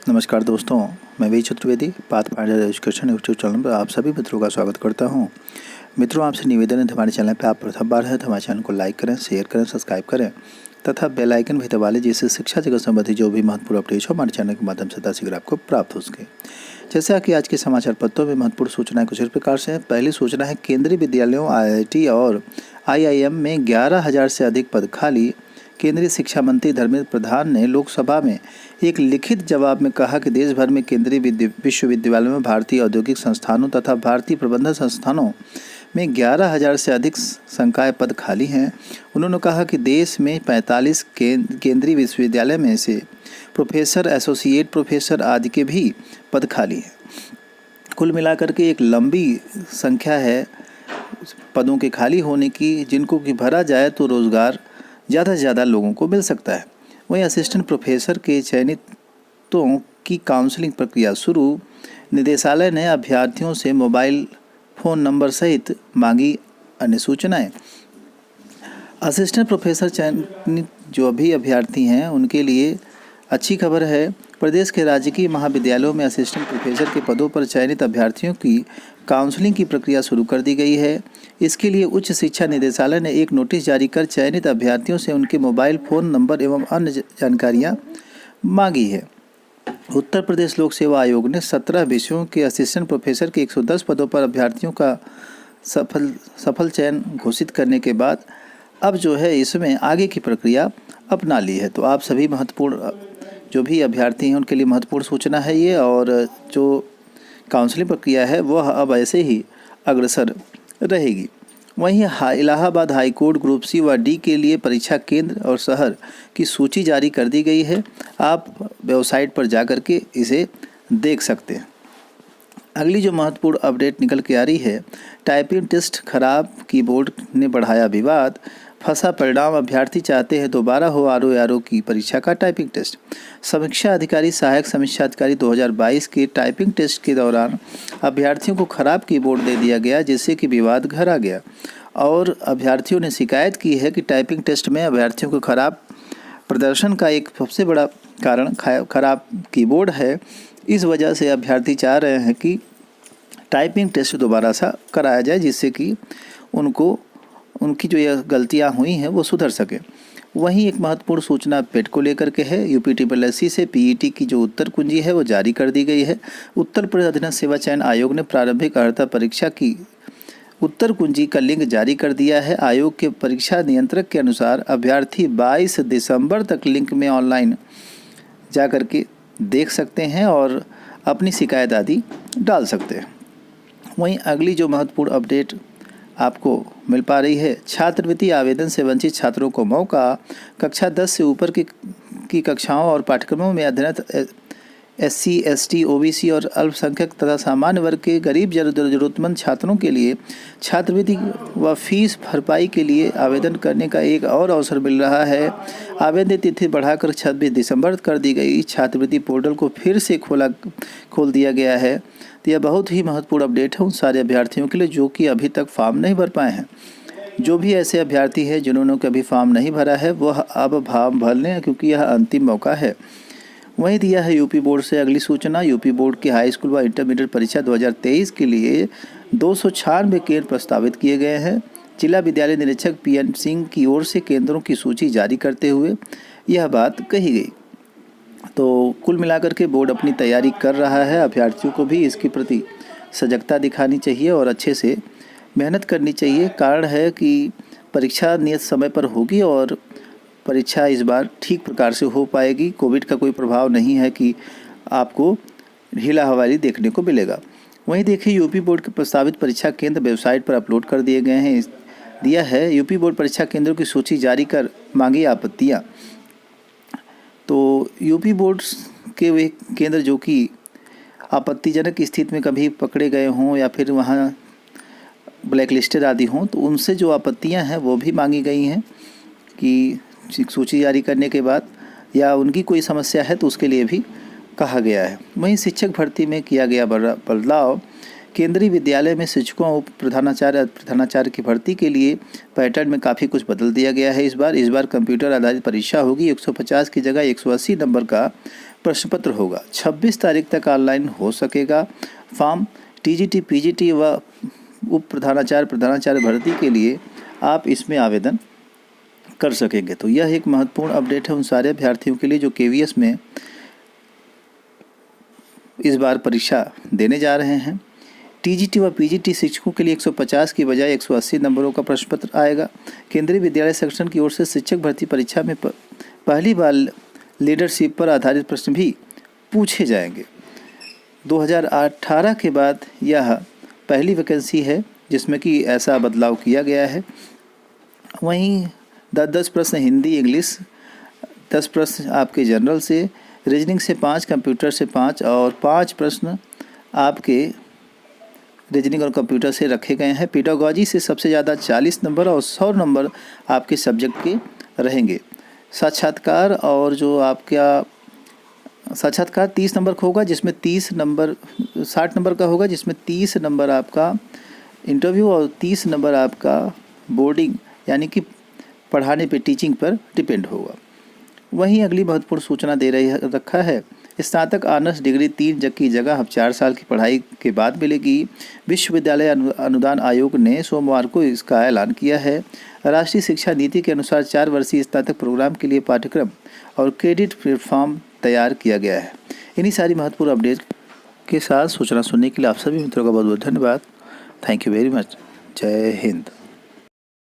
नमस्कार दोस्तों, मैं V Chaturvedi Pathfinder education YouTube channel पर आप सभी मित्रों का स्वागत करता हूं। मित्रों, आपसे निवेदन है, हमारे चैनल पर आप प्रथम बार है तो हमारे चैनल को लाइक करें, शेयर करें, सब्सक्राइब करें तथा बेल आइकन भी दबा लें, जिससे शिक्षा जगत संबंधी जो भी महत्वपूर्ण अपडेट्स हो हमारे चैनल के माध्यम से शीघ्र आपको प्राप्त हो सके। जैसा कि आज के समाचार पत्रों में महत्वपूर्ण सूचनाएं कुछ इस प्रकार से हैं। पहली सूचना है, केंद्रीय विद्यालयों IIT और IIM में 11,000 से अधिक पद खाली। केंद्रीय शिक्षा मंत्री धर्मेंद्र प्रधान ने लोकसभा में एक लिखित जवाब में कहा कि देश भर में केंद्रीय विश्वविद्यालयों में भारतीय औद्योगिक संस्थानों तथा भारतीय प्रबंधन संस्थानों में 11,000 से अधिक संकाय पद खाली हैं। उन्होंने कहा कि देश में 45 केंद्रीय विश्वविद्यालय में से प्रोफेसर, एसोसिएट प्रोफेसर आदि के भी पद खाली हैं। कुल मिलाकर के एक लंबी संख्या है पदों के खाली होने की, जिनको कि भरा जाए तो रोज़गार ज़्यादा से ज़्यादा लोगों को मिल सकता है। वहीं असिस्टेंट प्रोफेसर के चयनितों की काउंसलिंग प्रक्रिया शुरू। निदेशालय ने अभ्यर्थियों से मोबाइल फ़ोन नंबर सहित मांगी अन्य सूचनाएं। असिस्टेंट प्रोफेसर चयनित जो अभी अभ्यर्थी हैं उनके लिए अच्छी खबर है। प्रदेश के राजकीय महाविद्यालयों में असिस्टेंट प्रोफेसर के पदों पर चयनित अभ्यर्थियों की काउंसलिंग की प्रक्रिया शुरू कर दी गई है। इसके लिए उच्च शिक्षा निदेशालय ने एक नोटिस जारी कर चयनित अभ्यर्थियों से उनके मोबाइल फ़ोन नंबर एवं अन्य जानकारियां मांगी है। उत्तर प्रदेश लोक सेवा आयोग ने 17 विषयों के असिस्टेंट प्रोफेसर के 110 पदों पर अभ्यर्थियों का सफल चयन घोषित करने के बाद अब जो है इसमें आगे की प्रक्रिया अपना ली है। तो आप सभी महत्वपूर्ण जो भी अभ्यर्थी हैं उनके लिए महत्वपूर्ण सूचना है ये, और जो काउंसलिंग प्रक्रिया है वह अब ऐसे ही अग्रसर रहेगी। वहीं इलाहाबाद हाईकोर्ट ग्रुप सी व डी के लिए परीक्षा केंद्र और शहर की सूची जारी कर दी गई है। आप वेबसाइट पर जा कर के इसे देख सकते हैं। अगली जो महत्वपूर्ण अपडेट निकल के आ रही है, टाइपिंग टेस्ट खराब, कीबोर्ड ने बढ़ाया विवाद, फंसा परिणाम, अभ्यर्थी चाहते हैं दोबारा हो RO की परीक्षा का टाइपिंग टेस्ट। समीक्षा अधिकारी सहायक समीक्षा अधिकारी 2022 के टाइपिंग टेस्ट के दौरान अभ्यर्थियों को खराब कीबोर्ड दे दिया गया, जिससे कि विवाद घर आ गया और अभ्यर्थियों ने शिकायत की है कि टाइपिंग टेस्ट में अभ्यर्थियों को खराब प्रदर्शन का एक सबसे बड़ा कारण खराब कीबोर्ड है। इस वजह से अभ्यर्थी चाह रहे हैं कि टाइपिंग टेस्ट दोबारा सा कराया जाए, जिससे कि उनकी जो यह गलतियां हुई हैं वो सुधर सके। वहीं एक महत्वपूर्ण सूचना पेट को लेकर के है। UPSSC से PET की जो उत्तर कुंजी है वो जारी कर दी गई है। उत्तर प्रदेश अधीनस्थ सेवा चयन आयोग ने प्रारंभिक अर्हता परीक्षा की उत्तर कुंजी का लिंक जारी कर दिया है। आयोग के परीक्षा नियंत्रक के अनुसार अभ्यर्थी 22 दिसंबर तक लिंक में ऑनलाइन जा कर के देख सकते हैं और अपनी शिकायत आदि डाल सकते हैं। वहीं अगली जो महत्वपूर्ण अपडेट आपको मिल पा रही है, छात्रवृत्ति आवेदन से वंचित छात्रों को मौका। कक्षा 10 से ऊपर की कक्षाओं और पाठ्यक्रमों में अध्ययनरत SC, ST, OBC और अल्पसंख्यक तथा सामान्य वर्ग के गरीब जरूरतमंद छात्रों के लिए छात्रवृत्ति व फीस भरपाई के लिए आवेदन करने का एक और अवसर मिल रहा है। आवेदन तिथि बढ़ाकर 26 दिसंबर कर दी गई। छात्रवृत्ति पोर्टल को फिर से खोल दिया गया है। तो यह बहुत ही महत्वपूर्ण अपडेट है उन सारे अभ्यर्थियों के लिए जो कि अभी तक फॉर्म नहीं भर पाए हैं। जो भी ऐसे अभ्यर्थी हैं जिन्होंने कभी फॉर्म नहीं भरा है वह अब फॉर्म भर लें, क्योंकि यह अंतिम मौका है। वहीं दिया है यूपी बोर्ड से अगली सूचना। यूपी बोर्ड की हाई स्कूल व इंटरमीडिएट परीक्षा 2023 के लिए 296 केंद्र प्रस्तावित किए गए हैं। जिला विद्यालय निरीक्षक PN सिंह की ओर से केंद्रों की सूची जारी करते हुए यह बात कही गई। तो कुल मिलाकर के बोर्ड अपनी तैयारी कर रहा है। अभ्यर्थियों को भी इसके प्रति सजगता दिखानी चाहिए और अच्छे से मेहनत करनी चाहिए। कारण है कि परीक्षा नियत समय पर होगी और परीक्षा इस बार ठीक प्रकार से हो पाएगी। कोविड का कोई प्रभाव नहीं है कि आपको ढीला हवाली देखने को मिलेगा। वहीं देखिए, यूपी बोर्ड के प्रस्तावित परीक्षा केंद्र वेबसाइट पर अपलोड कर दिए गए हैं। दिया है, यूपी बोर्ड परीक्षा केंद्रों की सूची जारी कर मांगी आपत्तियां। तो यूपी बोर्ड के वे केंद्र जो कि आपत्तिजनक स्थिति में कभी पकड़े गए हों या फिर वहाँ ब्लैक लिस्टेड आदि हों, तो उनसे जो आपत्तियां हैं वो भी मांगी गई हैं कि सूची जारी करने के बाद, या उनकी कोई समस्या है तो उसके लिए भी कहा गया है। वहीं शिक्षक भर्ती में किया गया बदलाव। केंद्रीय विद्यालय में शिक्षकों और प्रधानाचार्य की भर्ती के लिए पैटर्न में काफ़ी कुछ बदल दिया गया है। इस बार कंप्यूटर आधारित परीक्षा होगी। 150 की जगह 180 नंबर का प्रश्न पत्र होगा। 26 तारीख तक ऑनलाइन हो सकेगा फॉर्म। टीजीटी, पीजीटी व उप प्रधानाचार्य भर्ती के लिए आप इसमें आवेदन कर सकेंगे। तो यह एक महत्वपूर्ण अपडेट है उन सारे अभ्यर्थियों के लिए जो केवीएस में इस बार परीक्षा देने जा रहे हैं। टीजीटी व पीजीटी शिक्षकों के लिए 150 की बजाय 180 नंबरों का प्रश्न पत्र आएगा। केंद्रीय विद्यालय संगठन की ओर से शिक्षक भर्ती परीक्षा में पहली बार लीडरशिप पर आधारित प्रश्न भी पूछे जाएंगे। 2018 के बाद यह पहली वैकेंसी है जिसमें कि ऐसा बदलाव किया गया है। वहीं 10 प्रश्न हिंदी इंग्लिश, 10 प्रश्न आपके जनरल से, रीजनिंग से 5, कंप्यूटर से 5 और 5 प्रश्न आपके रीजनिंग और कंप्यूटर से रखे गए हैं। पेडागॉजी से सबसे ज़्यादा 40 नंबर और 100 नंबर आपके सब्जेक्ट के रहेंगे। साक्षात्कार और जो आपका साक्षात्कार 30 नंबर का होगा जिसमें 60 नंबर का होगा जिसमें 30 नंबर आपका इंटरव्यू और 30 नंबर आपका बोर्डिंग यानी कि पढ़ाने पे टीचिंग पर डिपेंड होगा। वहीं अगली महत्वपूर्ण सूचना दे रखा है, स्नातक ऑनर्स डिग्री 3 की जगह अब 4 साल की पढ़ाई के बाद मिलेगी। विश्वविद्यालय अनुदान आयोग ने सोमवार को इसका ऐलान किया है। राष्ट्रीय शिक्षा नीति के अनुसार 4 वर्षीय स्नातक प्रोग्राम के लिए पाठ्यक्रम और क्रेडिट प्लेटफॉर्म तैयार किया गया है। इन्हीं सारी महत्वपूर्ण अपडेट के साथ सूचना सुनने के लिए आप सभी मित्रों का बहुत बहुत धन्यवाद। Thank you very much. जय हिंद।